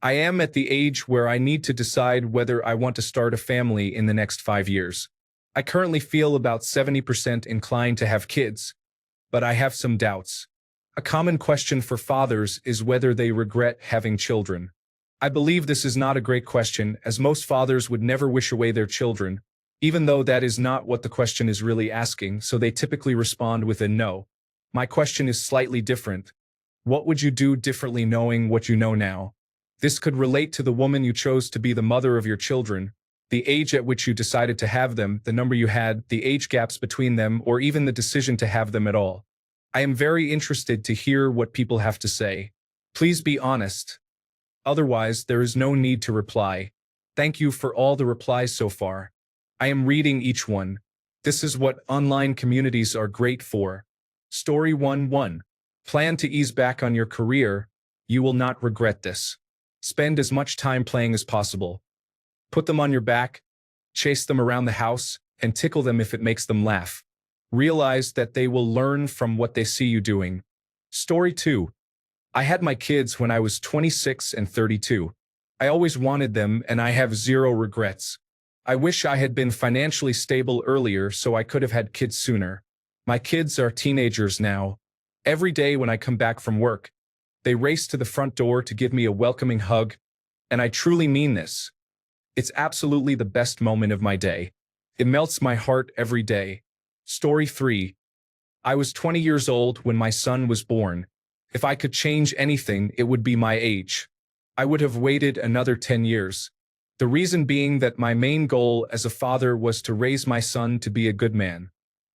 I am at the age where I need to decide whether I want to start a family in the next 5 years. I currently feel about 70% inclined to have kids, but I have some doubts. A common question for fathers is whether they regret having children. I believe this is not a great question, as most fathers would never wish away their children, even though that is not what the question is really asking, so they typically respond with a no. My question is slightly different. What would you do differently knowing what you know now? This could relate to the woman you chose to be the mother of your children, the age at which you decided to have them, the number you had, the age gaps between them, or even the decision to have them at all. I am very interested to hear what people have to say. Please be honest. Otherwise, there is no need to reply. Thank you for all the replies so far. I am reading each one. This is what online communities are great for. Story 1-1. Plan to ease back on your career. You will not regret this. Spend as much time playing as possible. Put them on your back, chase them around the house, and tickle them if it makes them laugh. Realize that they will learn from what they see you doing. Story 2. I had my kids when I was 26 and 32. I always wanted them, and I have zero regrets. I wish I had been financially stable earlier so I could have had kids sooner. My kids are teenagers now. Every day when I come back from work, they race to the front door to give me a welcoming hug, and I truly mean this. It's absolutely the best moment of my day. It melts my heart every day. Story 3. I was 20 years old when my son was born. If I could change anything, it would be my age. I would have waited another 10 years. The reason being that my main goal as a father was to raise my son to be a good man.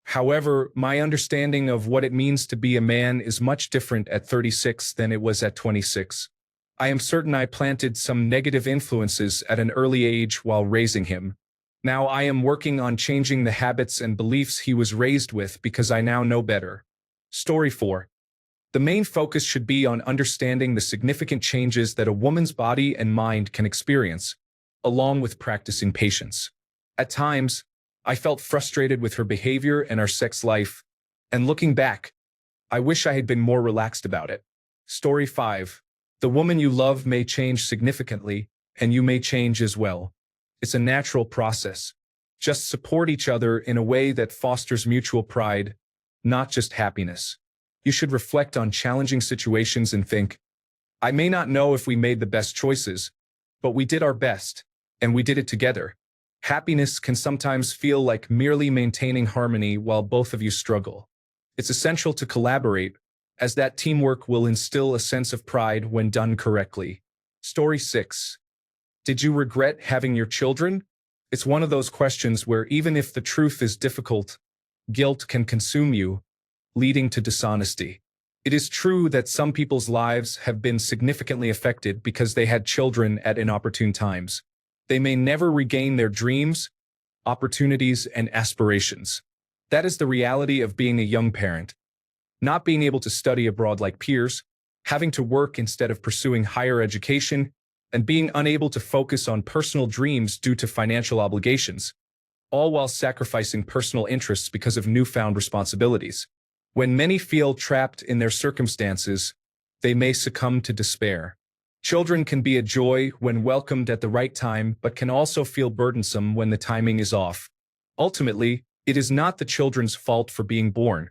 However, my understanding of what it means to be a man is much different at 36 than it was at 26. I am certain I planted some negative influences at an early age while raising him. Now I am working on changing the habits and beliefs he was raised with because I now know better. Story 4. The main focus should be on understanding the significant changes that a woman's body and mind can experience, along with practicing patience. At times, I felt frustrated with her behavior and our sex life, and looking back, I wish I had been more relaxed about it. Story 5. The woman you love may change significantly, and you may change as well. It's a natural process. Just support each other in a way that fosters mutual pride, not just happiness. You should reflect on challenging situations and think, I may not know if we made the best choices, but we did our best, and we did it together. Happiness can sometimes feel like merely maintaining harmony while both of you struggle. It's essential to collaborate, as that teamwork will instill a sense of pride when done correctly. Story 6. Did you regret having your children? It's one of those questions where even if the truth is difficult, guilt can consume you, leading to dishonesty. It is true that some people's lives have been significantly affected because they had children at inopportune times. They may never regain their dreams, opportunities, and aspirations. That is the reality of being a young parent. Not being able to study abroad like peers, having to work instead of pursuing higher education, and being unable to focus on personal dreams due to financial obligations, all while sacrificing personal interests because of newfound responsibilities. When many feel trapped in their circumstances, they may succumb to despair. Children can be a joy when welcomed at the right time, but can also feel burdensome when the timing is off. Ultimately, it is not the children's fault for being born.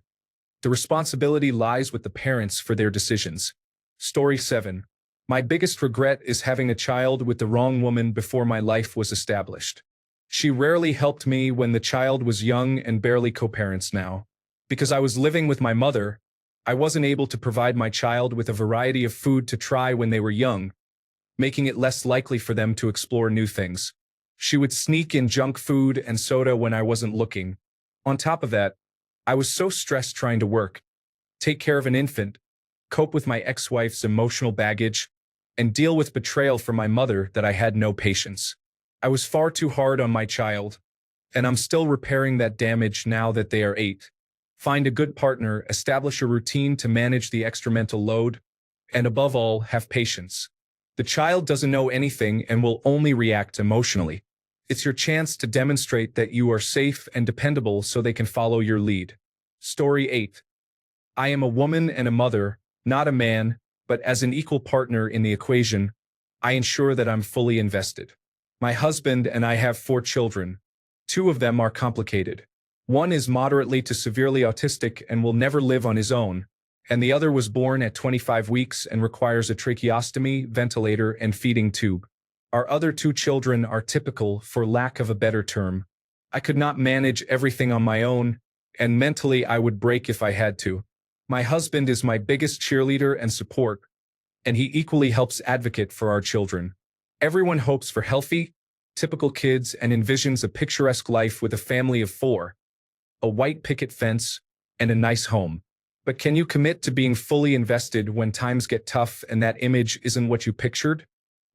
The responsibility lies with the parents for their decisions. Story 7. My biggest regret is having a child with the wrong woman before my life was established. She rarely helped me when the child was young and barely co-parents now. Because I was living with my mother, I wasn't able to provide my child with a variety of food to try when they were young, making it less likely for them to explore new things. She would sneak in junk food and soda when I wasn't looking. On top of that, I was so stressed trying to work, take care of an infant, cope with my ex-wife's emotional baggage, and deal with betrayal from my mother that I had no patience. I was far too hard on my child, and I'm still repairing that damage now that they are 8. Find a good partner, establish a routine to manage the extra mental load, and above all, have patience. The child doesn't know anything and will only react emotionally. It's your chance to demonstrate that you are safe and dependable so they can follow your lead. Story 8. I am a woman and a mother, not a man, but as an equal partner in the equation, I ensure that I'm fully invested. My husband and I have 4 children. 2 of them are complicated. One is moderately to severely autistic and will never live on his own, and the other was born at 25 weeks and requires a tracheostomy, ventilator, and feeding tube. Our other 2 children are typical, for lack of a better term. I could not manage everything on my own, and mentally I would break if I had to. My husband is my biggest cheerleader and support, and he equally helps advocate for our children. Everyone hopes for healthy, typical kids and envisions a picturesque life with a family of 4, a white picket fence, and a nice home. But can you commit to being fully invested when times get tough and that image isn't what you pictured?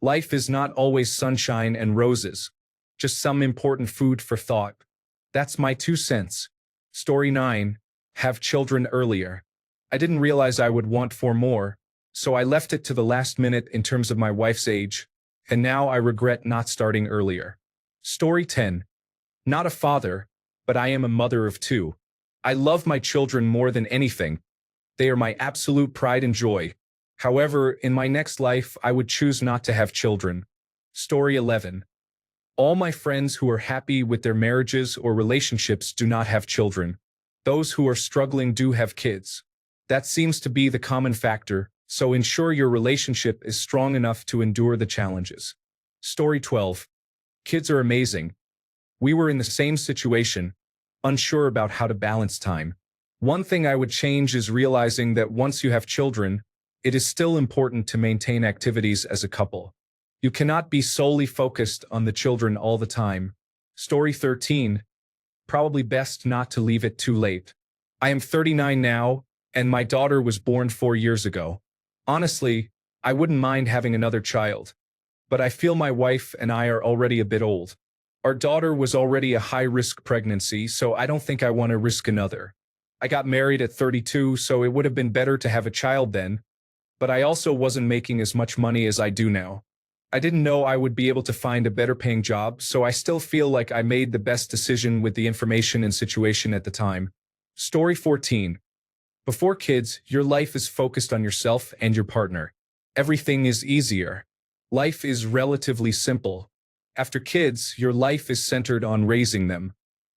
Life is not always sunshine and roses, just some important food for thought. That's my 2 cents. Story 9. Have children earlier. I didn't realize I would want 4 more, so I left it to the last minute in terms of my wife's age, and now I regret not starting earlier. Story 10. Not a father, but I am a mother of 2. I love my children more than anything. They are my absolute pride and joy. However, in my next life, I would choose not to have children. Story 11. All my friends who are happy with their marriages or relationships do not have children. Those who are struggling do have kids. That seems to be the common factor, so ensure your relationship is strong enough to endure the challenges. Story 12. Kids are amazing. We were in the same situation, unsure about how to balance time. One thing I would change is realizing that once you have children, it is still important to maintain activities as a couple. You cannot be solely focused on the children all the time. Story 13. Probably best not to leave it too late. I am 39 now, and my daughter was born 4 years ago. Honestly, I wouldn't mind having another child, but I feel my wife and I are already a bit old. Our daughter was already a high-risk pregnancy, so I don't think I want to risk another. I got married at 32, so it would have been better to have a child then, but I also wasn't making as much money as I do now. I didn't know I would be able to find a better-paying job, so I still feel like I made the best decision with the information and situation at the time. Story 14. Before kids, your life is focused on yourself and your partner. Everything is easier. Life is relatively simple. After kids, your life is centered on raising them.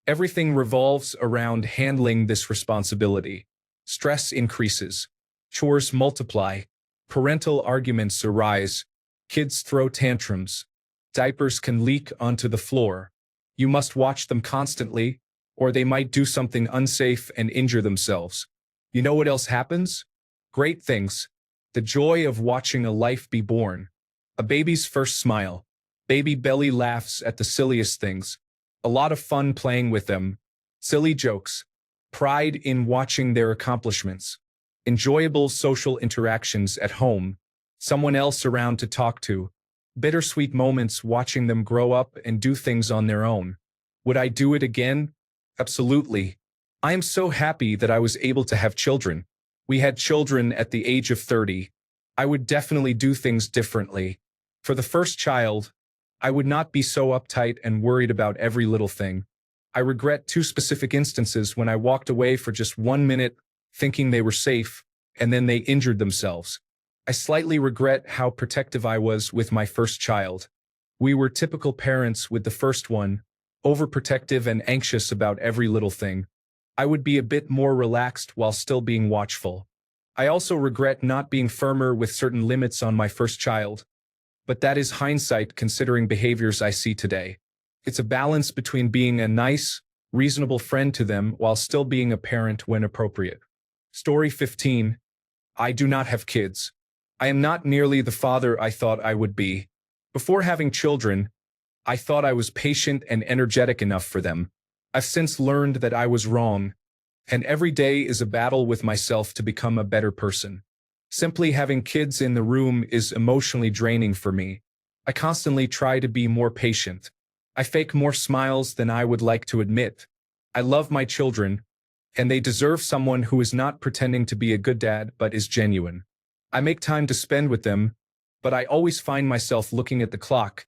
Everything revolves around handling this responsibility. Stress increases. Chores multiply. Parental arguments arise. Kids throw tantrums. Diapers can leak onto the floor. You must watch them constantly, or they might do something unsafe and injure themselves. You know what else happens? Great things. The joy of watching a life be born. A baby's first smile. Baby belly laughs at the silliest things. A lot of fun playing with them. Silly jokes. Pride in watching their accomplishments. Enjoyable social interactions at home. Someone else around to talk to. Bittersweet moments watching them grow up and do things on their own. Would I do it again? Absolutely. I am so happy that I was able to have children. We had children at the age of 30. I would definitely do things differently. For the first child, I would not be so uptight and worried about every little thing. I regret 2 specific instances when I walked away for just 1 minute thinking they were safe, and then they injured themselves. I slightly regret how protective I was with my first child. We were typical parents with the first one, overprotective and anxious about every little thing. I would be a bit more relaxed while still being watchful. I also regret not being firmer with certain limits on my first child. But that is hindsight considering behaviors I see today. It's a balance between being a nice, reasonable friend to them while still being a parent when appropriate. Story 15. I do not have kids. I am not nearly the father I thought I would be. Before having children, I thought I was patient and energetic enough for them. I've since learned that I was wrong, and every day is a battle with myself to become a better person. Simply having kids in the room is emotionally draining for me. I constantly try to be more patient. I fake more smiles than I would like to admit. I love my children, and they deserve someone who is not pretending to be a good dad but is genuine. I make time to spend with them, but I always find myself looking at the clock,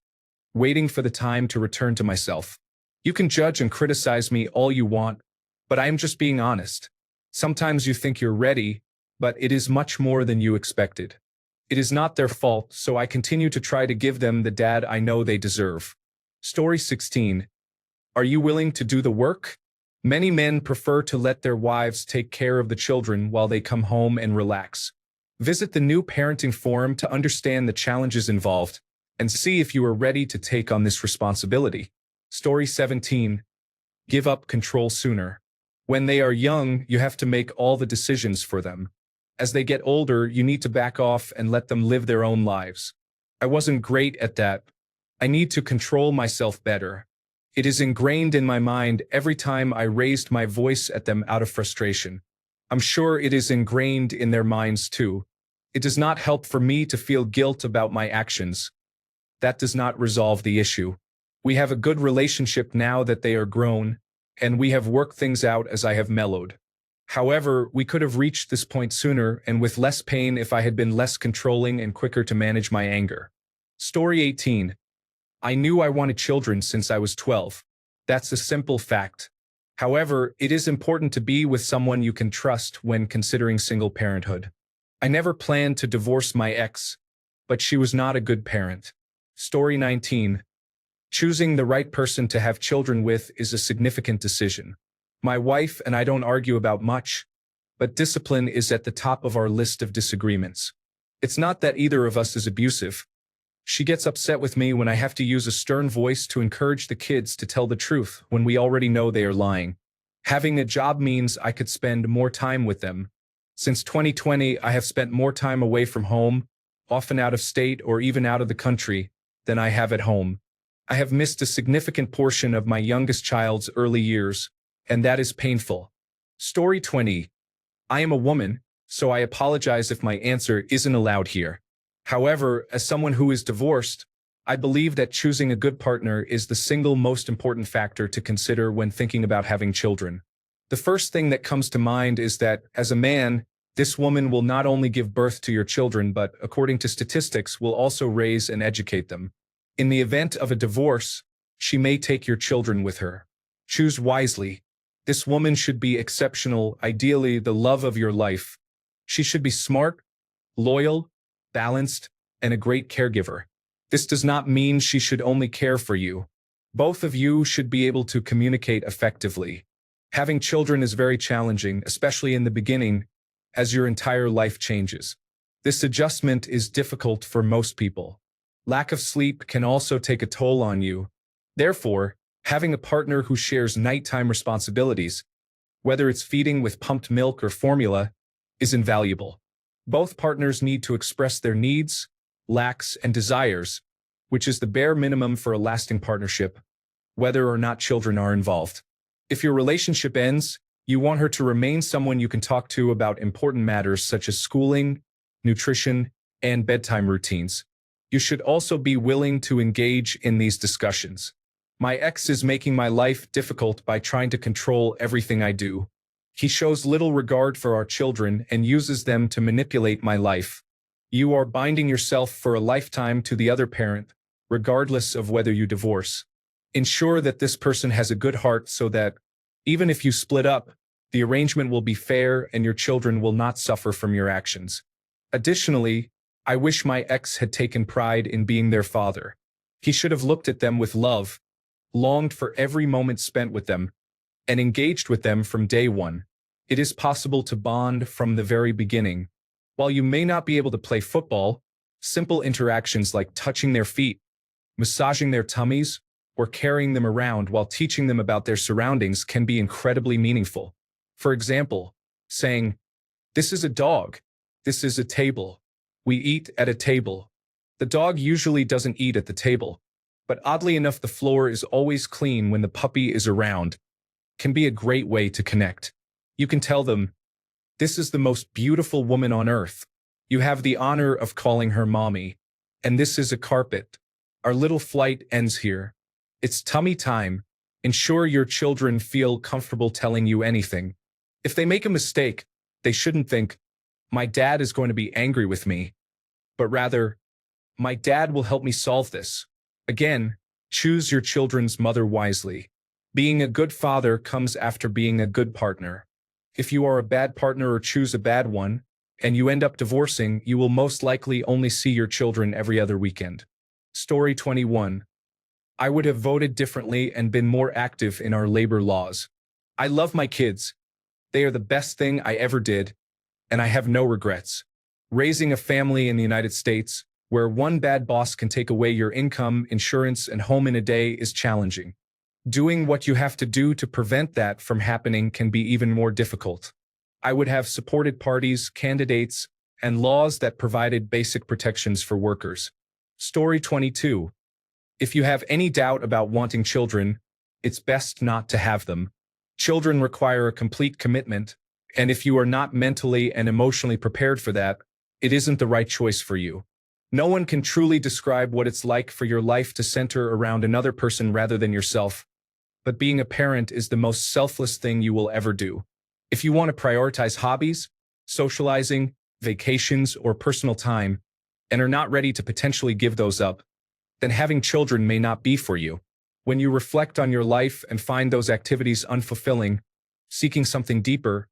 waiting for the time to return to myself. You can judge and criticize me all you want, but I am just being honest. Sometimes you think you're ready, but it is much more than you expected. It is not their fault, so I continue to try to give them the dad I know they deserve. Story 16. Are you willing to do the work? Many men prefer to let their wives take care of the children while they come home and relax. Visit the new parenting forum to understand the challenges involved and see if you are ready to take on this responsibility. Story 17. Give up control sooner. When they are young, you have to make all the decisions for them. As they get older, you need to back off and let them live their own lives. I wasn't great at that. I need to control myself better. It is ingrained in my mind every time I raised my voice at them out of frustration. I'm sure it is ingrained in their minds too. It does not help for me to feel guilt about my actions. That does not resolve the issue. We have a good relationship now that they are grown, and we have worked things out as I have mellowed. However, we could have reached this point sooner and with less pain if I had been less controlling and quicker to manage my anger. Story 18. I knew I wanted children since I was 12. That's a simple fact. However, it is important to be with someone you can trust when considering single parenthood. I never planned to divorce my ex, but she was not a good parent. Story 19. Choosing the right person to have children with is a significant decision. My wife and I don't argue about much, but discipline is at the top of our list of disagreements. It's not that either of us is abusive. She gets upset with me when I have to use a stern voice to encourage the kids to tell the truth when we already know they are lying. Having a job means I could spend more time with them. Since 2020, I have spent more time away from home, often out of state or even out of the country, than I have at home. I have missed a significant portion of my youngest child's early years, and that is painful. Story 20. I am a woman, so I apologize if my answer isn't allowed here. However, as someone who is divorced, I believe that choosing a good partner is the single most important factor to consider when thinking about having children. The first thing that comes to mind is that, as a man, this woman will not only give birth to your children but, according to statistics, will also raise and educate them. In the event of a divorce, she may take your children with her. Choose wisely. This woman should be exceptional, ideally the love of your life. She should be smart, loyal, balanced, and a great caregiver. This does not mean she should only care for you. Both of you should be able to communicate effectively. Having children is very challenging, especially in the beginning, as your entire life changes. This adjustment is difficult for most people. Lack of sleep can also take a toll on you. Therefore, having a partner who shares nighttime responsibilities, whether it's feeding with pumped milk or formula, is invaluable. Both partners need to express their needs, lacks, and desires, which is the bare minimum for a lasting partnership, whether or not children are involved. If your relationship ends, you want her to remain someone you can talk to about important matters such as schooling, nutrition, and bedtime routines. You should also be willing to engage in these discussions. My ex is making my life difficult by trying to control everything I do. He shows little regard for our children and uses them to manipulate my life. You are binding yourself for a lifetime to the other parent, regardless of whether you divorce. Ensure that this person has a good heart so that, even if you split up, the arrangement will be fair and your children will not suffer from your actions. Additionally, I wish my ex had taken pride in being their father. He should have looked at them with love, longed for every moment spent with them, and engaged with them from day one. It is possible to bond from the very beginning. While you may not be able to play football, simple interactions like touching their feet, massaging their tummies, or carrying them around while teaching them about their surroundings can be incredibly meaningful. For example, saying, "This is a dog. This is a table. We eat at a table." The dog usually doesn't eat at the table, but oddly enough, the floor is always clean when the puppy is around. Can be a great way to connect. You can tell them, "This is the most beautiful woman on earth. You have the honor of calling her mommy. And this is a carpet. Our little flight ends here. It's tummy time." Ensure your children feel comfortable telling you anything. If they make a mistake, they shouldn't think, "My dad is going to be angry with me," but rather, "My dad will help me solve this." Again, choose your children's mother wisely. Being a good father comes after being a good partner. If you are a bad partner or choose a bad one, and you end up divorcing, you will most likely only see your children every other weekend. Story 21. I would have voted differently and been more active in our labor laws. I love my kids. They are the best thing I ever did, and I have no regrets. Raising a family in the United States, where one bad boss can take away your income, insurance, and home in a day, is challenging. Doing what you have to do to prevent that from happening can be even more difficult. I would have supported parties, candidates, and laws that provided basic protections for workers. Story 22. If you have any doubt about wanting children, it's best not to have them. Children require a complete commitment, and if you are not mentally and emotionally prepared for that, it isn't the right choice for you. No one can truly describe what it's like for your life to center around another person rather than yourself, but being a parent is the most selfless thing you will ever do. If you want to prioritize hobbies, socializing, vacations, or personal time, and are not ready to potentially give those up, then having children may not be for you. When you reflect on your life and find those activities unfulfilling, seeking something deeper,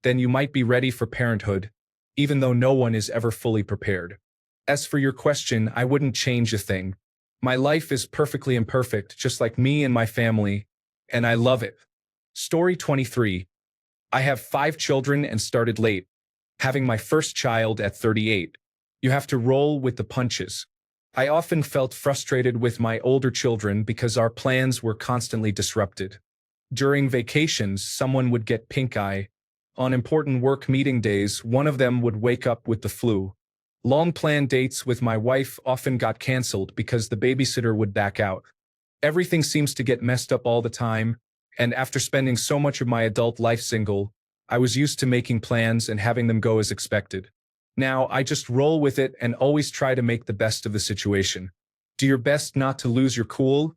then you might be ready for parenthood, even though no one is ever fully prepared. As for your question, I wouldn't change a thing. My life is perfectly imperfect, just like me and my family, and I love it. Story 23. I have 5 children and started late, having my first child at 38. You have to roll with the punches. I often felt frustrated with my older children because our plans were constantly disrupted. During vacations, someone would get pink eye. On important work meeting days, one of them would wake up with the flu. Long-planned dates with my wife often got canceled because the babysitter would back out. Everything seems to get messed up all the time, and after spending so much of my adult life single, I was used to making plans and having them go as expected. Now, I just roll with it and always try to make the best of the situation. Do your best not to lose your cool,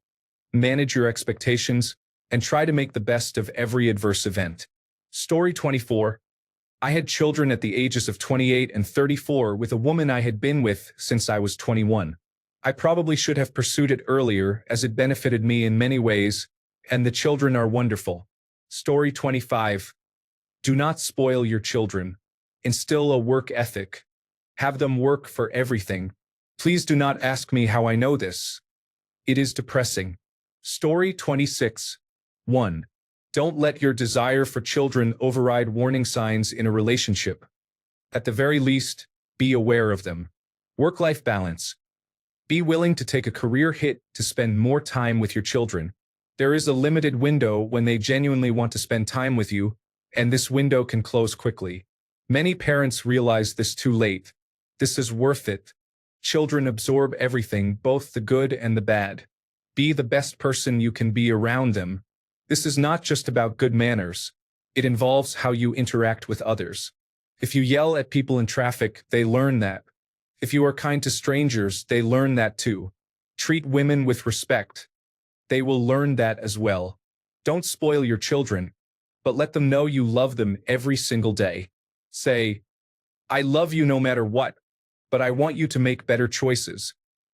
manage your expectations, and try to make the best of every adverse event. Story 24. I had children at the ages of 28 and 34 with a woman I had been with since I was 21. I probably should have pursued it earlier, as it benefited me in many ways, and the children are wonderful. Story 25. Do not spoil your children. Instill a work ethic. Have them work for everything. Please do not ask me how I know this. It is depressing. Story 26. 1. Don't let your desire for children override warning signs in a relationship. At the very least, be aware of them. Work-life balance. Be willing to take a career hit to spend more time with your children. There is a limited window when they genuinely want to spend time with you, and this window can close quickly. Many parents realize this too late. This is worth it. Children absorb everything, both the good and the bad. Be the best person you can be around them. This is not just about good manners. It involves how you interact with others. If you yell at people in traffic, they learn that. If you are kind to strangers, they learn that too. Treat women with respect. They will learn that as well. Don't spoil your children, but let them know you love them every single day. Say, I love you no matter what, but I want you to make better choices.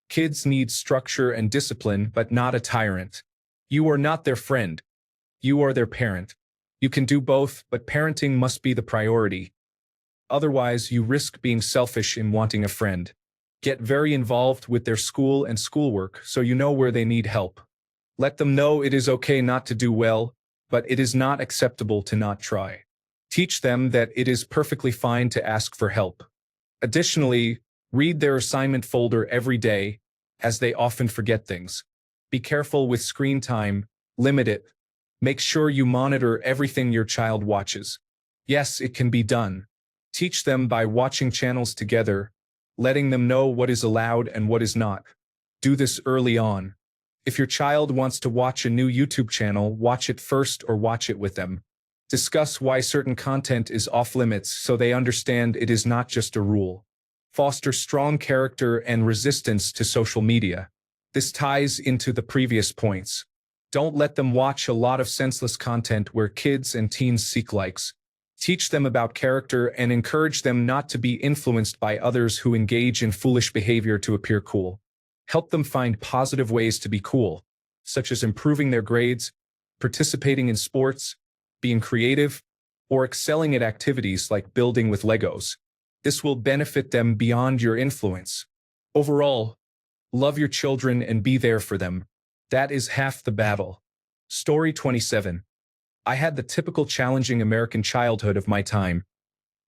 Kids need structure and discipline, but not a tyrant. You are not their friend. You are their parent. You can do both, but parenting must be the priority. Otherwise, you risk being selfish in wanting a friend. Get very involved with their school and schoolwork so you know where they need help. Let them know it is okay not to do well, but it is not acceptable to not try. Teach them that it is perfectly fine to ask for help. Additionally, read their assignment folder every day, as they often forget things. Be careful with screen time, limit it. Make sure you monitor everything your child watches. Yes, it can be done. Teach them by watching channels together, letting them know what is allowed and what is not. Do this early on. If your child wants to watch a new YouTube channel, watch it first or watch it with them. Discuss why certain content is off-limits so they understand it is not just a rule. Foster strong character and resistance to social media. This ties into the previous points. Don't let them watch a lot of senseless content where kids and teens seek likes. Teach them about character and encourage them not to be influenced by others who engage in foolish behavior to appear cool. Help them find positive ways to be cool, such as improving their grades, participating in sports, being creative, or excelling at activities like building with Legos. This will benefit them beyond your influence. Overall, love your children and be there for them. That is half the battle. Story 27. I had the typical challenging American childhood of my time.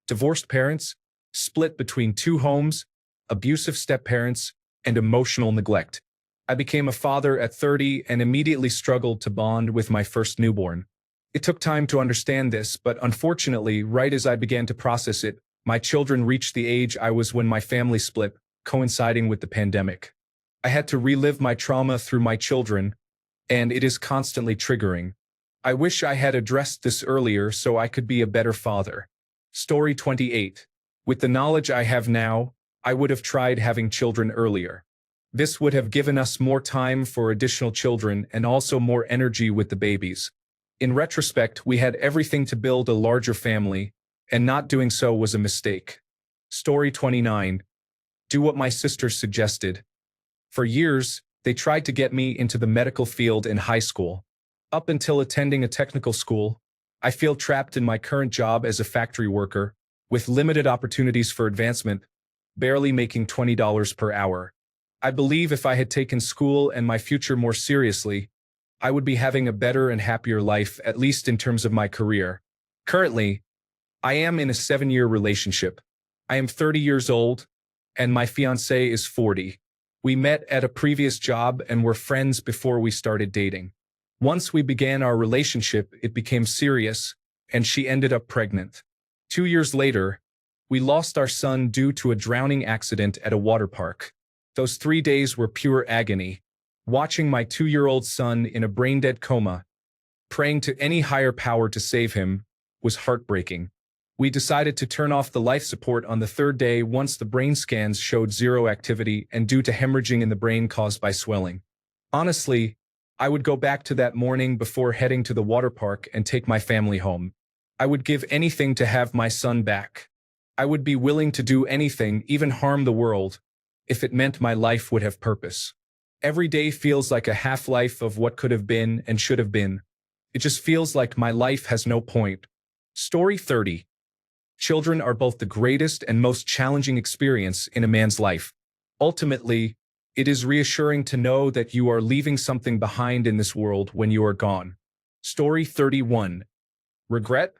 Divorced parents, split between two homes, abusive step-parents, and emotional neglect. I became a father at 30 and immediately struggled to bond with my first newborn. It took time to understand this, but unfortunately, right as I began to process it, my children reached the age I was when my family split, coinciding with the pandemic. I had to relive my trauma through my children, and it is constantly triggering. I wish I had addressed this earlier so I could be a better father. Story 28. With the knowledge I have now, I would have tried having children earlier. This would have given us more time for additional children and also more energy with the babies. In retrospect, we had everything to build a larger family, and not doing so was a mistake. Story 29. Do what my sisters suggested. For years, they tried to get me into the medical field in high school. Up until attending a technical school, I feel trapped in my current job as a factory worker, with limited opportunities for advancement, barely making $20 per hour. I believe if I had taken school and my future more seriously, I would be having a better and happier life, at least in terms of my career. Currently, I am in a 7-year relationship. I am 30 years old, and my fiancée is 40. We met at a previous job and were friends before we started dating. Once we began our relationship, it became serious, and she ended up pregnant. 2 years later, we lost our son due to a drowning accident at a water park. Those 3 days were pure agony. Watching my 2-year-old son in a brain-dead coma, praying to any higher power to save him, was heartbreaking. We decided to turn off the life support on the 3rd day once the brain scans showed zero activity and due to hemorrhaging in the brain caused by swelling. Honestly, I would go back to that morning before heading to the water park and take my family home. I would give anything to have my son back. I would be willing to do anything, even harm the world, if it meant my life would have purpose. Every day feels like a half-life of what could have been and should have been. It just feels like my life has no point. Story 30. Children are both the greatest and most challenging experience in a man's life. Ultimately, it is reassuring to know that you are leaving something behind in this world when you are gone. Story 31. Regret?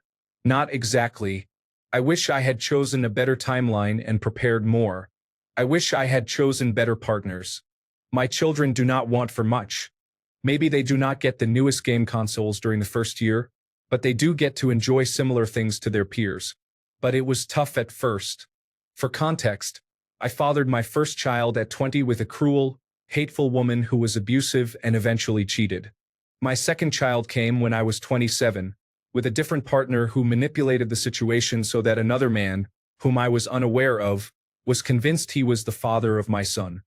Not exactly. I wish I had chosen a better timeline and prepared more. I wish I had chosen better partners. My children do not want for much. Maybe they do not get the newest game consoles during the first year, but they do get to enjoy similar things to their peers. But it was tough at first. For context, I fathered my first child at 20 with a cruel, hateful woman who was abusive and eventually cheated. My second child came when I was 27, with a different partner who manipulated the situation so that another man, whom I was unaware of, was convinced he was the father of my son.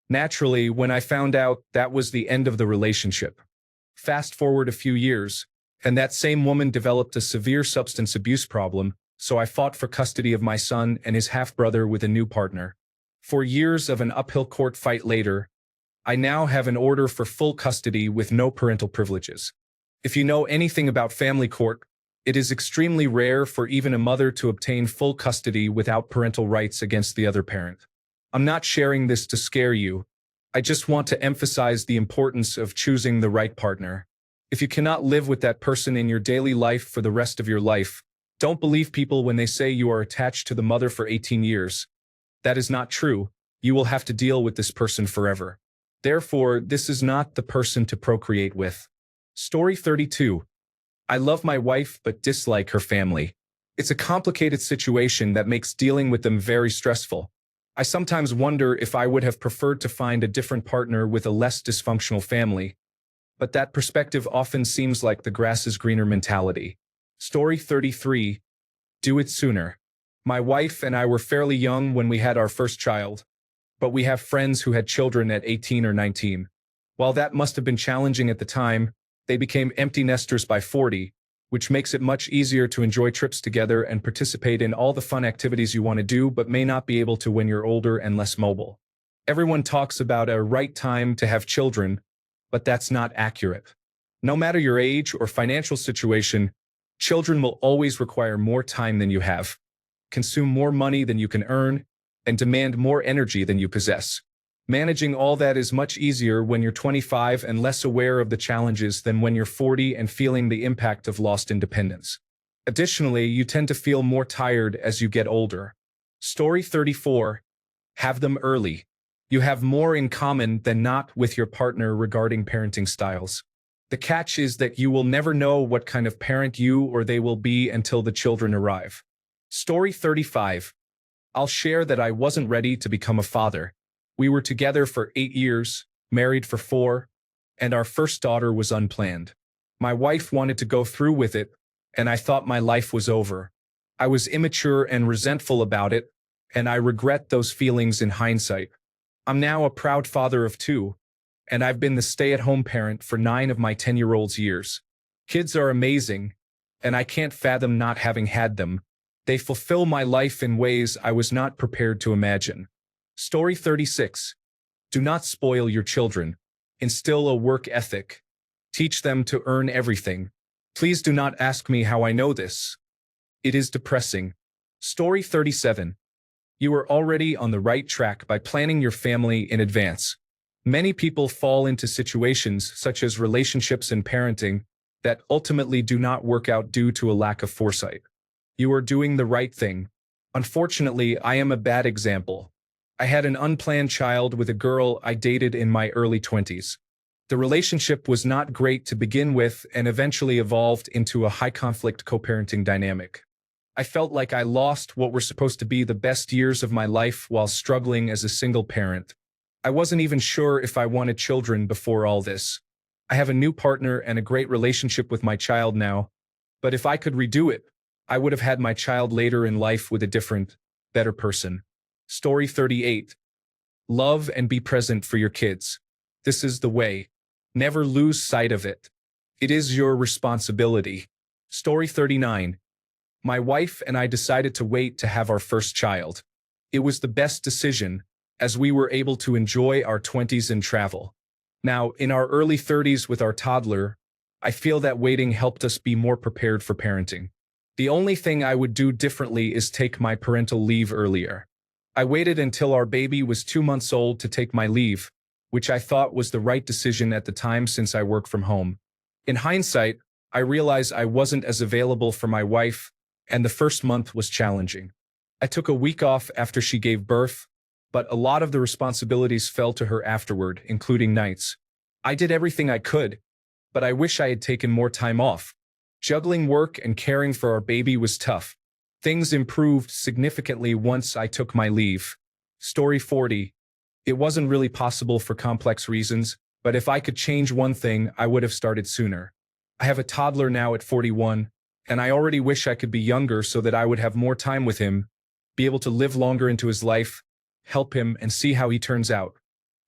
Naturally, when I found out, that was the end of the relationship. Fast forward a few years, and that same woman developed a severe substance abuse problem, so I fought for custody of my son and his half-brother with a new partner. 4 years of an uphill court fight later, I now have an order for full custody with no parental privileges. If you know anything about family court, it is extremely rare for even a mother to obtain full custody without parental rights against the other parent. I'm not sharing this to scare you. I just want to emphasize the importance of choosing the right partner. If you cannot live with that person in your daily life for the rest of your life, don't believe people when they say you are attached to the mother for 18 years. That is not true. You will have to deal with this person forever. Therefore, this is not the person to procreate with. Story 32. I love my wife but dislike her family. It's a complicated situation that makes dealing with them very stressful. I sometimes wonder if I would have preferred to find a different partner with a less dysfunctional family, but that perspective often seems like the grass is greener mentality. Story 33. Do it sooner. My wife and I were fairly young when we had our first child, but we have friends who had children at 18 or 19. While that must have been challenging at the time, they became empty nesters by 40, which makes it much easier to enjoy trips together and participate in all the fun activities you want to do but may not be able to when you're older and less mobile. Everyone talks about a right time to have children, but that's not accurate. No matter your age or financial situation, children will always require more time than you have. consume more money than you can earn, and demand more energy than you possess. Managing all that is much easier when you're 25 and less aware of the challenges than when you're 40 and feeling the impact of lost independence. Additionally, you tend to feel more tired as you get older. Story 34. Have them early. You have more in common than not with your partner regarding parenting styles. The catch is that you will never know what kind of parent you or they will be until the children arrive. Story 35. I'll share that I wasn't ready to become a father. We were together for 8 years, married for 4, and our first daughter was unplanned. My wife wanted to go through with it, and I thought my life was over. I was immature and resentful about it, and I regret those feelings in hindsight. I'm now a proud father of 2, and I've been the stay-at-home parent for 9 of my 10-year-old's years. Kids are amazing, and I can't fathom not having had them. They fulfill my life in ways I was not prepared to imagine. Story 36. Do not spoil your children. Instill a work ethic. Teach them to earn everything. Please do not ask me how I know this. It is depressing. Story 37. You are already on the right track by planning your family in advance. Many people fall into situations such as relationships and parenting that ultimately do not work out due to a lack of foresight. You are doing the right thing. Unfortunately, I am a bad example. I had an unplanned child with a girl I dated in my early 20s. The relationship was not great to begin with and eventually evolved into a high-conflict co-parenting dynamic. I felt like I lost what were supposed to be the best years of my life while struggling as a single parent. I wasn't even sure if I wanted children before all this. I have a new partner and a great relationship with my child now, but if I could redo it, I would have had my child later in life with a different, better person. Story 38. Love and be present for your kids. This is the way. Never lose sight of it. It is your responsibility. Story 39. My wife and I decided to wait to have our first child. It was the best decision, as we were able to enjoy our 20s and travel. Now, in our early 30s with our toddler, I feel that waiting helped us be more prepared for parenting. The only thing I would do differently is take my parental leave earlier. I waited until our baby was 2 months old to take my leave, which I thought was the right decision at the time since I work from home. In hindsight, I realized I wasn't as available for my wife, and the first month was challenging. I took a week off after she gave birth, but a lot of the responsibilities fell to her afterward, including nights. I did everything I could, but I wish I had taken more time off. Juggling work and caring for our baby was tough. Things improved significantly once I took my leave. Story 40. It wasn't really possible for complex reasons, but if I could change one thing, I would have started sooner. I have a toddler now at 41, and I already wish I could be younger so that I would have more time with him, be able to live longer into his life, help him, and see how he turns out.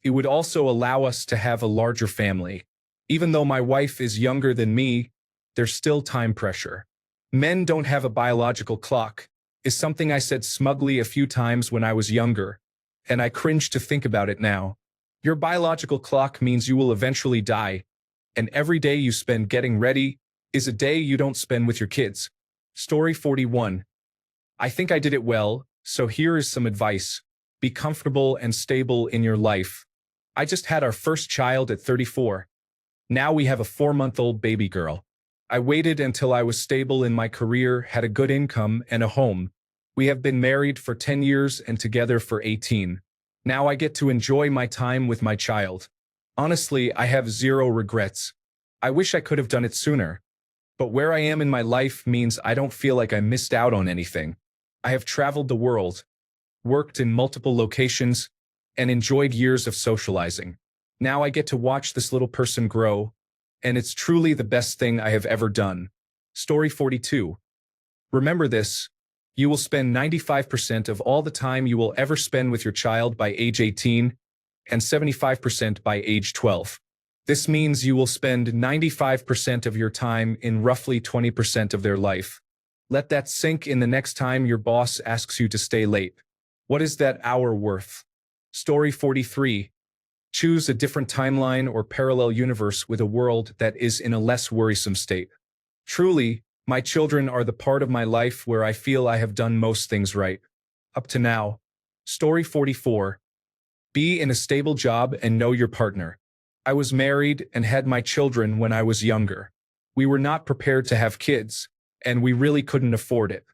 It would also allow us to have a larger family. Even though my wife is younger than me, there's still time pressure. Men don't have a biological clock, is something I said smugly a few times when I was younger, and I cringe to think about it now. Your biological clock means you will eventually die, and every day you spend getting ready is a day you don't spend with your kids. Story 41. I think I did it well, so here is some advice. Be comfortable and stable in your life. I just had our first child at 34. Now we have a 4-month-old baby girl. I waited until I was stable in my career, had a good income, and a home. We have been married for 10 years and together for 18. Now I get to enjoy my time with my child. Honestly, I have zero regrets. I wish I could have done it sooner. But where I am in my life means I don't feel like I missed out on anything. I have traveled the world, worked in multiple locations, and enjoyed years of socializing. Now I get to watch this little person grow, and it's truly the best thing I have ever done. Story 42. Remember this. You will spend 95% of all the time you will ever spend with your child by age 18 and 75% by age 12. This means you will spend 95% of your time in roughly 20% of their life. Let that sink in the next time your boss asks you to stay late. What is that hour worth? Story 43. Choose a different timeline or parallel universe with a world that is in a less worrisome state. Truly, My children are the part of my life where I feel I have done most things right. Up to now. Story 44. Be in a stable job and know your partner. I was married and had my children when I was younger. We were not prepared to have kids, and we really couldn't afford it.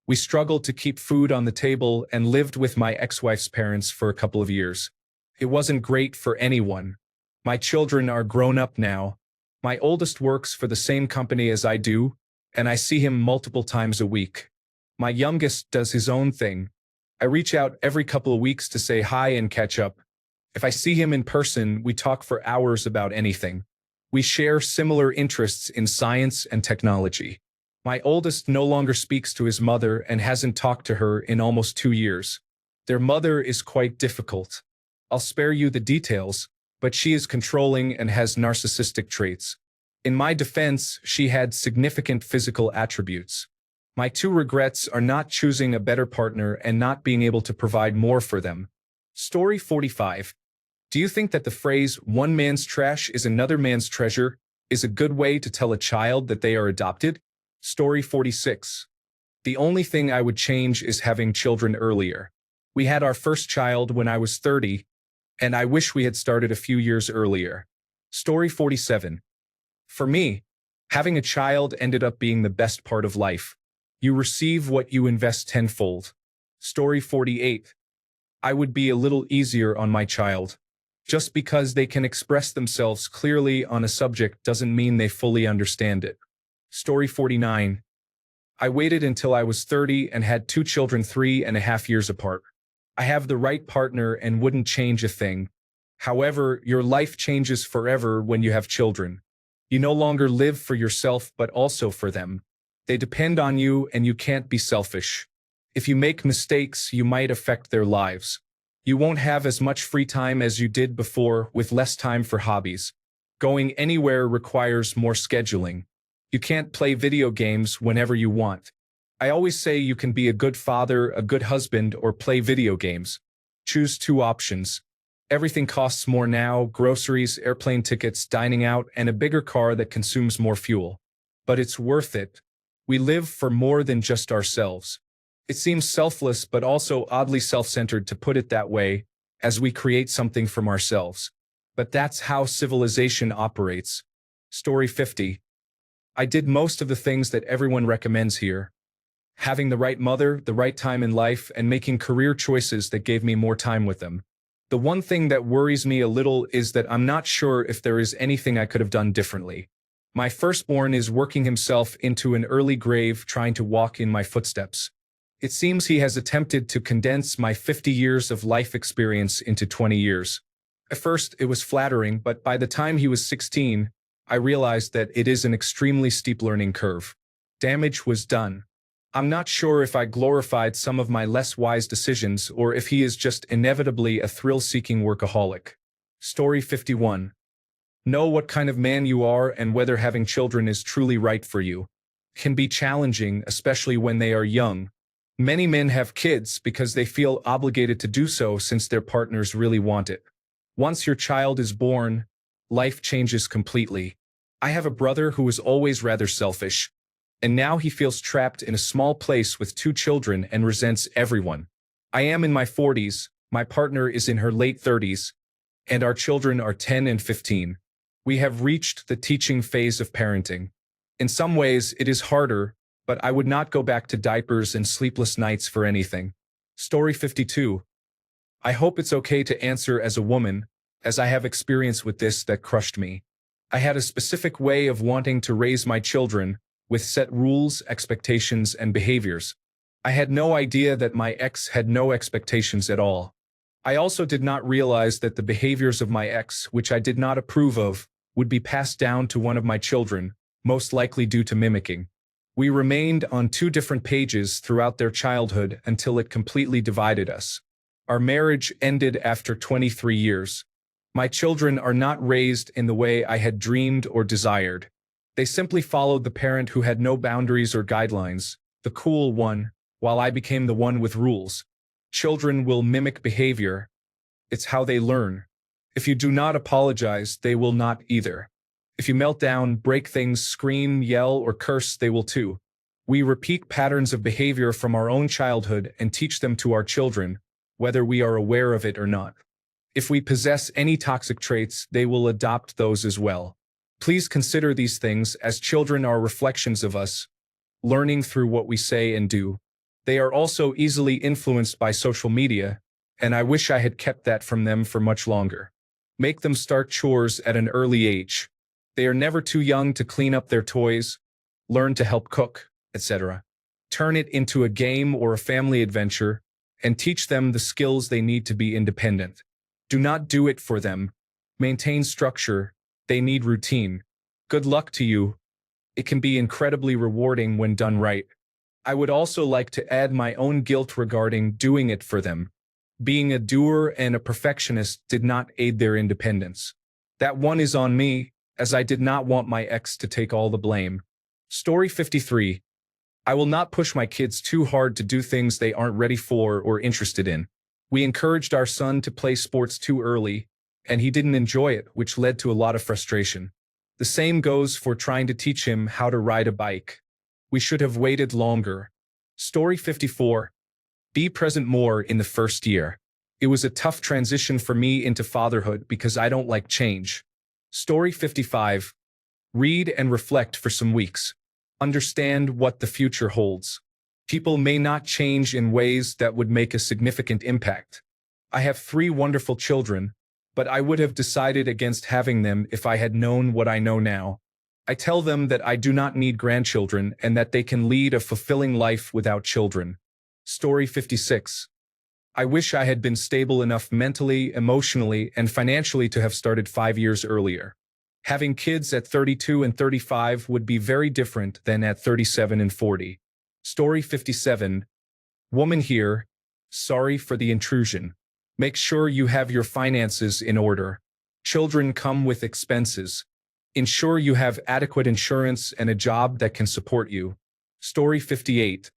We struggled to keep food on the table and lived with my ex-wife's parents for a couple of years. It wasn't great for anyone. My children are grown up now. My oldest works for the same company as I do, and I see him multiple times a week. My youngest does his own thing. I reach out every couple of weeks to say hi and catch up. If I see him in person, we talk for hours about anything. We share similar interests in science and technology. My oldest no longer speaks to his mother and hasn't talked to her in almost 2 years. Their mother is quite difficult. I'll spare you the details, but she is controlling and has narcissistic traits. In my defense, she had significant physical attributes. My two regrets are not choosing a better partner and not being able to provide more for them. Story 45. Do you think that the phrase, "one man's trash is another man's treasure," is a good way to tell a child that they are adopted? Story 46. The only thing I would change is having children earlier. We had our first child when I was 30, and I wish we had started a few years earlier. Story 47. For me, having a child ended up being the best part of life. You receive what you invest tenfold. Story 48. I would be a little easier on my child. Just because they can express themselves clearly on a subject doesn't mean they fully understand it. Story 49. I waited until I was 30 and had 2 children 3.5 years apart. I have the right partner and wouldn't change a thing. However, your life changes forever when you have children. You no longer live for yourself but also for them. They depend on you and you can't be selfish. If you make mistakes, you might affect their lives. You won't have as much free time as you did before, with less time for hobbies. Going anywhere requires more scheduling. You can't play video games whenever you want. I always say you can be a good father, a good husband, or play video games. Choose 2 options. Everything costs more now: groceries, airplane tickets, dining out, and a bigger car that consumes more fuel. But it's worth it. We live for more than just ourselves. It seems selfless but also oddly self-centered to put it that way, as we create something from ourselves. But that's how civilization operates. Story 50. I did most of the things that everyone recommends here. Having the right mother, the right time in life, and making career choices that gave me more time with them. The one thing that worries me a little is that I'm not sure if there is anything I could have done differently. My firstborn is working himself into an early grave trying to walk in my footsteps. It seems he has attempted to condense my 50 years of life experience into 20 years. At first, it was flattering, but by the time he was 16, I realized that it is an extremely steep learning curve. Damage was done. I'm not sure if I glorified some of my less wise decisions or if he is just inevitably a thrill-seeking workaholic. Story 51. Know what kind of man you are and whether having children is truly right for you. Can be challenging, especially when they are young. Many men have kids because they feel obligated to do so since their partners really want it. Once your child is born, life changes completely. I have a brother who was always rather selfish, and now he feels trapped in a small place with 2 children and resents everyone. I am in my 40s, my partner is in her late 30s, and our children are 10 and 15. We have reached the teaching phase of parenting. In some ways, it is harder, but I would not go back to diapers and sleepless nights for anything. Story 52. I hope it's okay to answer as a woman, as I have experience with this that crushed me. I had a specific way of wanting to raise my children, with set rules, expectations, and behaviors. I had no idea that my ex had no expectations at all. I also did not realize that the behaviors of my ex, which I did not approve of, would be passed down to one of my children, most likely due to mimicking. We remained on 2 different pages throughout their childhood until it completely divided us. Our marriage ended after 23 years. My children are not raised in the way I had dreamed or desired. They simply followed the parent who had no boundaries or guidelines, the cool one, while I became the one with rules. Children will mimic behavior. It's how they learn. If you do not apologize, they will not either. If you melt down, break things, scream, yell, or curse, they will too. We repeat patterns of behavior from our own childhood and teach them to our children, whether we are aware of it or not. If we possess any toxic traits, they will adopt those as well. Please consider these things, as children are reflections of us, learning through what we say and do. They are also easily influenced by social media, and I wish I had kept that from them for much longer. Make them start chores at an early age. They are never too young to clean up their toys, learn to help cook, etc. Turn it into a game or a family adventure, and teach them the skills they need to be independent. Do not do it for them. Maintain structure. They need routine. Good luck to you. It can be incredibly rewarding when done right. I would also like to add my own guilt regarding doing it for them. Being a doer and a perfectionist did not aid their independence. That one is on me, as I did not want my ex to take all the blame. Story 53. I will not push my kids too hard to do things they aren't ready for or interested in. We encouraged our son to play sports too early, and he didn't enjoy it, which led to a lot of frustration. The same goes for trying to teach him how to ride a bike. We should have waited longer. Story 54. Be present more in the first year. It was a tough transition for me into fatherhood because I don't like change. Story 55. Read and reflect for some weeks. Understand what the future holds. People may not change in ways that would make a significant impact. I have 3 wonderful children, but I would have decided against having them if I had known what I know now. I tell them that I do not need grandchildren and that they can lead a fulfilling life without children. Story 56. I wish I had been stable enough mentally, emotionally, and financially to have started 5 years earlier. Having kids at 32 and 35 would be very different than at 37 and 40. Story 57. Woman here, sorry for the intrusion. Make sure you have your finances in order. Children come with expenses. Ensure you have adequate insurance and a job that can support you. Story 58.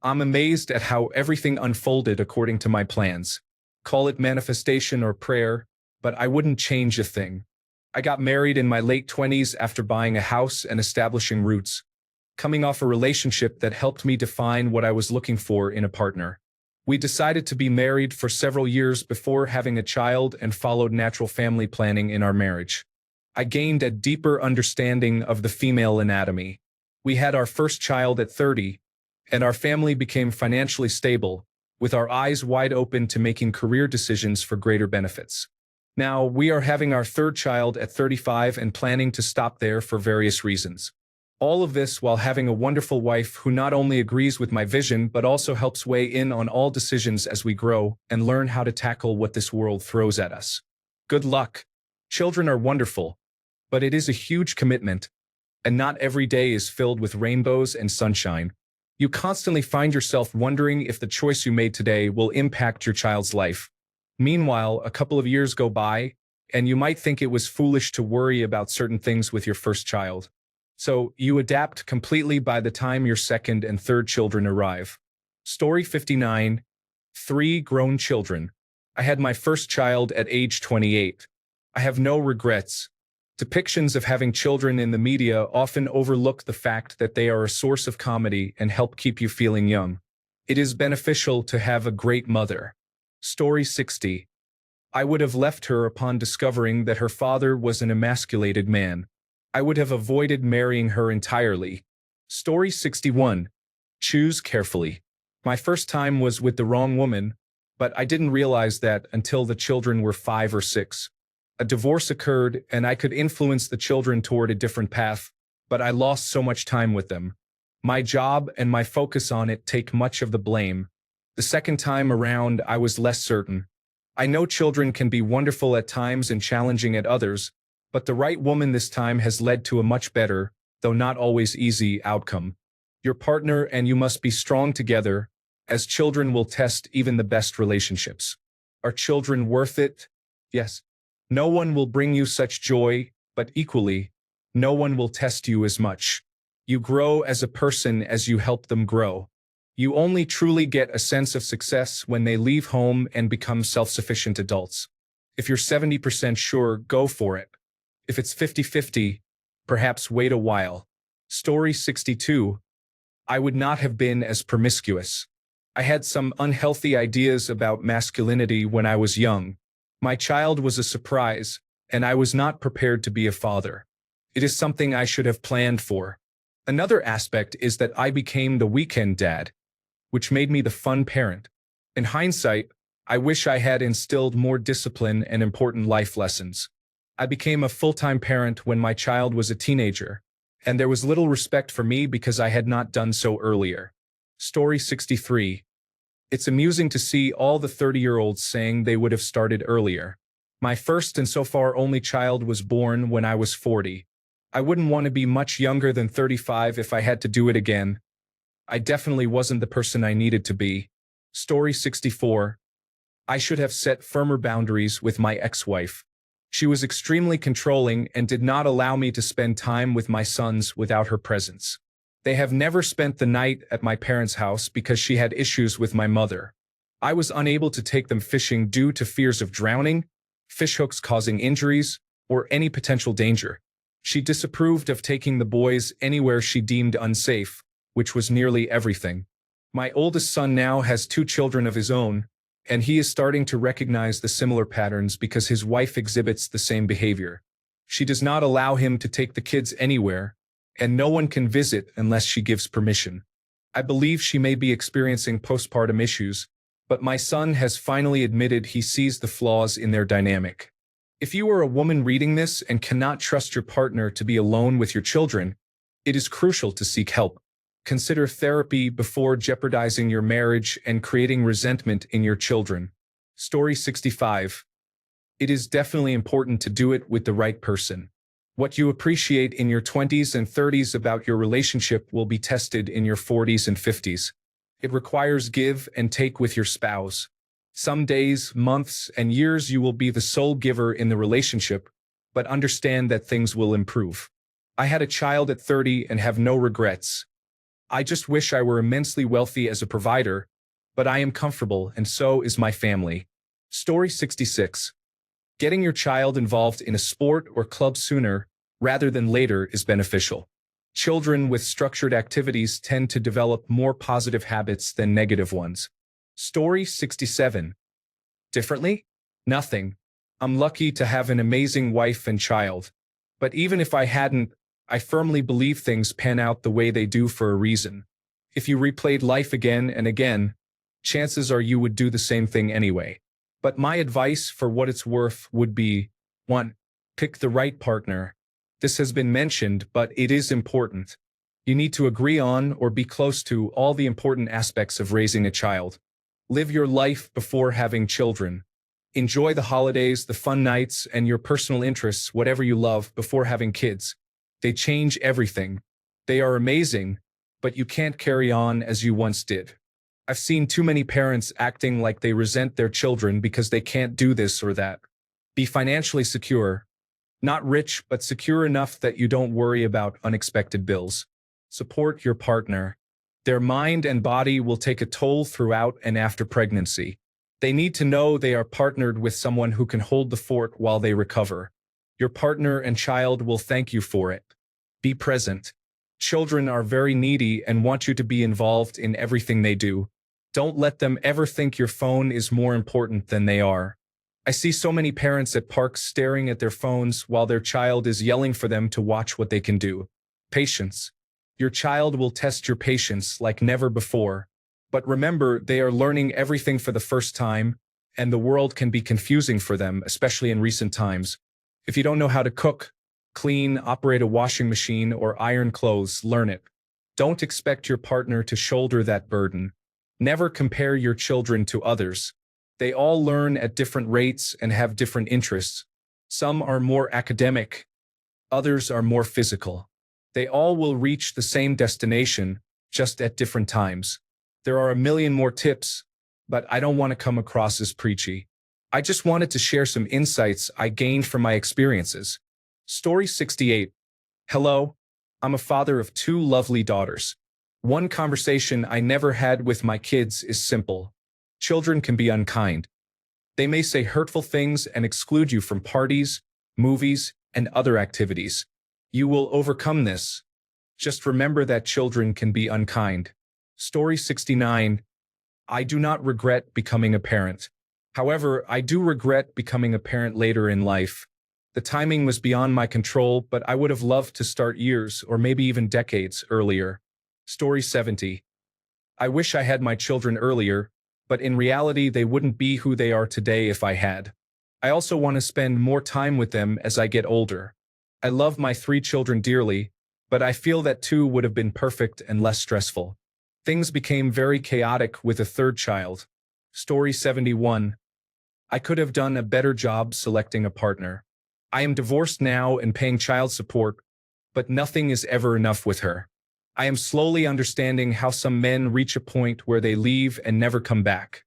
I'm amazed at how everything unfolded according to my plans. Call it manifestation or prayer, but I wouldn't change a thing. I got married in my late 20s after buying a house and establishing roots, coming off a relationship that helped me define what I was looking for in a partner. We decided to be married for several years before having a child and followed natural family planning in our marriage. I gained a deeper understanding of the female anatomy. We had our first child at 30, and our family became financially stable, with our eyes wide open to making career decisions for greater benefits. Now, we are having our 3rd child at 35 and planning to stop there for various reasons. All of this while having a wonderful wife who not only agrees with my vision but also helps weigh in on all decisions as we grow and learn how to tackle what this world throws at us. Good luck. Children are wonderful, but it is a huge commitment, and not every day is filled with rainbows and sunshine. You constantly find yourself wondering if the choice you made today will impact your child's life. Meanwhile, a couple of years go by, and you might think it was foolish to worry about certain things with your first child. So you adapt completely by the time your 2nd and 3rd children arrive. Story 59. 3 grown children. I had my first child at age 28. I have no regrets. Depictions of having children in the media often overlook the fact that they are a source of comedy and help keep you feeling young. It is beneficial to have a great mother. Story 60. I would have left her upon discovering that her father was an emasculated man. I would have avoided marrying her entirely. Story 61. Choose carefully. My first time was with the wrong woman, but I didn't realize that until the children were 5 or 6. A divorce occurred, and I could influence the children toward a different path, but I lost so much time with them. My job and my focus on it take much of the blame. The second time around, I was less certain. I know children can be wonderful at times and challenging at others, but the right woman this time has led to a much better, though not always easy, outcome. Your partner and you must be strong together, as children will test even the best relationships. Are children worth it? Yes. No one will bring you such joy, but equally, no one will test you as much. You grow as a person as you help them grow. You only truly get a sense of success when they leave home and become self-sufficient adults. If you're 70% sure, go for it. If it's 50-50, Perhaps wait a while. Story 62. I would not have been as promiscuous. I had some unhealthy ideas about masculinity when I was young. My child was a surprise, and I was not prepared to be a father. It is something I should have planned for. Another aspect is that I became the weekend dad, which made me the fun parent. In hindsight, I wish I had instilled more discipline and important life lessons. I became a full-time parent when my child was a teenager, and there was little respect for me because I had not done so earlier. Story 63. It's amusing to see all the 30-year-olds saying they would have started earlier. My first and so far only child was born when I was 40. I wouldn't want to be much younger than 35 if I had to do it again. I definitely wasn't the person I needed to be. Story 64. I should have set firmer boundaries with my ex-wife. She was extremely controlling and did not allow me to spend time with my sons without her presence. They have never spent the night at my parents' house because she had issues with my mother. I was unable to take them fishing due to fears of drowning, fishhooks causing injuries, or any potential danger. She disapproved of taking the boys anywhere she deemed unsafe, which was nearly everything. My oldest son now has 2 children of his own, and he is starting to recognize the similar patterns because his wife exhibits the same behavior. She does not allow him to take the kids anywhere, and no one can visit unless she gives permission. I believe she may be experiencing postpartum issues, but my son has finally admitted he sees the flaws in their dynamic. If you are a woman reading this and cannot trust your partner to be alone with your children, it is crucial to seek help. Consider therapy before jeopardizing your marriage and creating resentment in your children. Story 65. It is definitely important to do it with the right person. What you appreciate in your 20s and 30s about your relationship will be tested in your 40s and 50s. It requires give and take with your spouse. Some days, months, and years you will be the sole giver in the relationship, but understand that things will improve. I had a child at 30 and have no regrets. I just wish I were immensely wealthy as a provider, but I am comfortable and so is my family. Story 66. Getting your child involved in a sport or club sooner rather than later is beneficial. Children with structured activities tend to develop more positive habits than negative ones. Story 67. Differently? Nothing. I'm lucky to have an amazing wife and child. But even if I hadn't, I firmly believe things pan out the way they do for a reason. If you replayed life again and again, chances are you would do the same thing anyway. But my advice, for what it's worth, would be 1. Pick the right partner. This has been mentioned, but it is important. You need to agree on or be close to all the important aspects of raising a child. Live your life before having children. Enjoy the holidays, the fun nights, and your personal interests, whatever you love, before having kids. They change everything. They are amazing, but you can't carry on as you once did. I've seen too many parents acting like they resent their children because they can't do this or that. Be financially secure. Not rich, but secure enough that you don't worry about unexpected bills. Support your partner. Their mind and body will take a toll throughout and after pregnancy. They need to know they are partnered with someone who can hold the fort while they recover. Your partner and child will thank you for it. Be present. Children are very needy and want you to be involved in everything they do. Don't let them ever think your phone is more important than they are. I see so many parents at parks staring at their phones while their child is yelling for them to watch what they can do. Patience. Your child will test your patience like never before. But remember, they are learning everything for the first time, and the world can be confusing for them, especially in recent times. If you don't know how to cook, clean, operate a washing machine, or iron clothes, learn it. Don't expect your partner to shoulder that burden. Never compare your children to others. They all learn at different rates and have different interests. Some are more academic, others are more physical. They all will reach the same destination, just at different times. There are a million more tips, but I don't want to come across as preachy. I just wanted to share some insights I gained from my experiences. Story 68. Hello, I'm a father of 2 lovely daughters. One conversation I never had with my kids is simple. Children can be unkind. They may say hurtful things and exclude you from parties, movies, and other activities. You will overcome this. Just remember that children can be unkind. Story 69. I do not regret becoming a parent. However, I do regret becoming a parent later in life. The timing was beyond my control, but I would have loved to start years or maybe even decades earlier. Story 70. I wish I had my children earlier, but in reality they wouldn't be who they are today if I had. I also want to spend more time with them as I get older. I love my 3 children dearly, but I feel that 2 would have been perfect and less stressful. Things became very chaotic with a 3rd child. Story 71. I could have done a better job selecting a partner. I am divorced now and paying child support, but nothing is ever enough with her. I am slowly understanding how some men reach a point where they leave and never come back.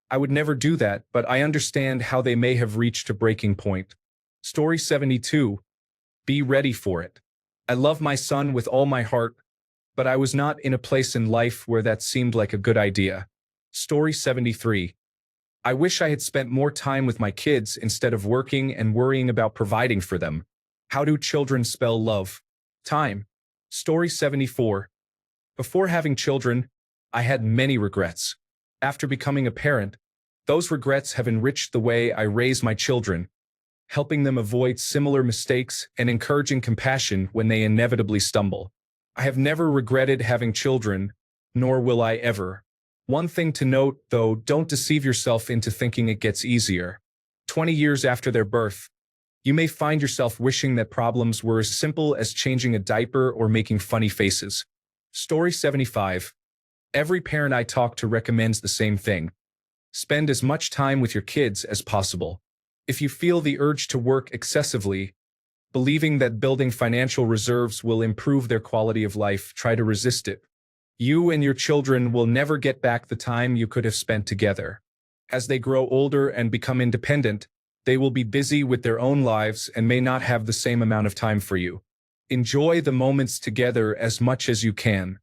I would never do that, but I understand how they may have reached a breaking point. Story 72. Be ready for it. I love my son with all my heart, but I was not in a place in life where that seemed like a good idea. Story 73. I wish I had spent more time with my kids instead of working and worrying about providing for them. How do children spell love? Time. Story 74. Before having children, I had many regrets. After becoming a parent, those regrets have enriched the way I raise my children, helping them avoid similar mistakes and encouraging compassion when they inevitably stumble. I have never regretted having children, nor will I ever. One thing to note, though, don't deceive yourself into thinking it gets easier. 20 years after their birth, you may find yourself wishing that problems were as simple as changing a diaper or making funny faces. Story 75. Every parent I talk to recommends the same thing. Spend as much time with your kids as possible. If you feel the urge to work excessively, believing that building financial reserves will improve their quality of life, try to resist it. You and your children will never get back the time you could have spent together. As they grow older and become independent, they will be busy with their own lives and may not have the same amount of time for you. Enjoy the moments together as much as you can.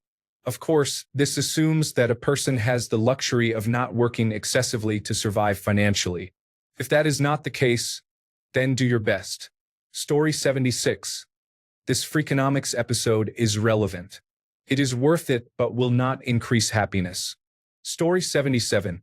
Of course, this assumes that a person has the luxury of not working excessively to survive financially. If that is not the case, then do your best. Story 76. This Freakonomics episode is relevant. It is worth it but will not increase happiness. Story 77.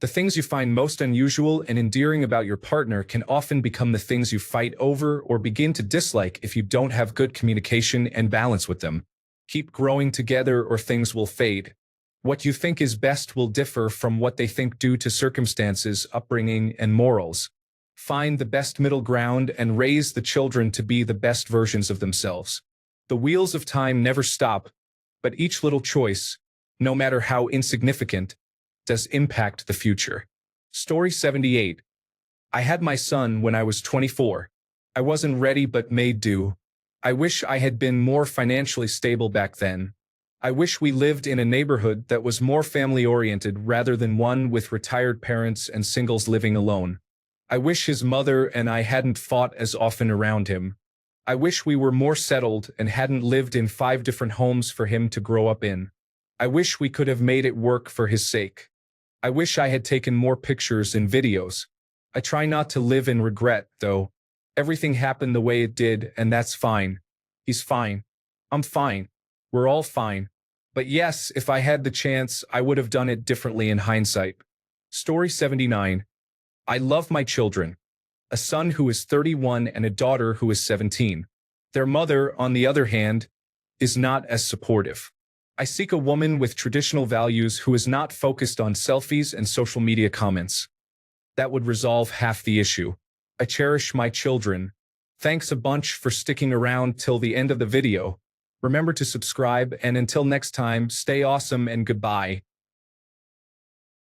The things you find most unusual and endearing about your partner can often become the things you fight over or begin to dislike if you don't have good communication and balance with them. Keep growing together or things will fade. What you think is best will differ from what they think due to circumstances, upbringing, and morals. Find the best middle ground and raise the children to be the best versions of themselves. The wheels of time never stop, but each little choice, no matter how insignificant, does impact the future. Story 78. I had my son when I was 24. I wasn't ready but made do. I wish I had been more financially stable back then. I wish we lived in a neighborhood that was more family-oriented rather than one with retired parents and singles living alone. I wish his mother and I hadn't fought as often around him. I wish we were more settled and hadn't lived in 5 different homes for him to grow up in. I wish we could have made it work for his sake. I wish I had taken more pictures and videos. I try not to live in regret, though. Everything happened the way it did, and that's fine. He's fine. I'm fine. We're all fine. But yes, if I had the chance, I would have done it differently in hindsight. Story 79. I love my children. A son who is 31 and a daughter who is 17. Their mother, on the other hand, is not as supportive. I seek a woman with traditional values who is not focused on selfies and social media comments. That would resolve half the issue. I cherish my children. Thanks a bunch for sticking around till the end of the video. Remember to subscribe, and until next time, stay awesome and goodbye.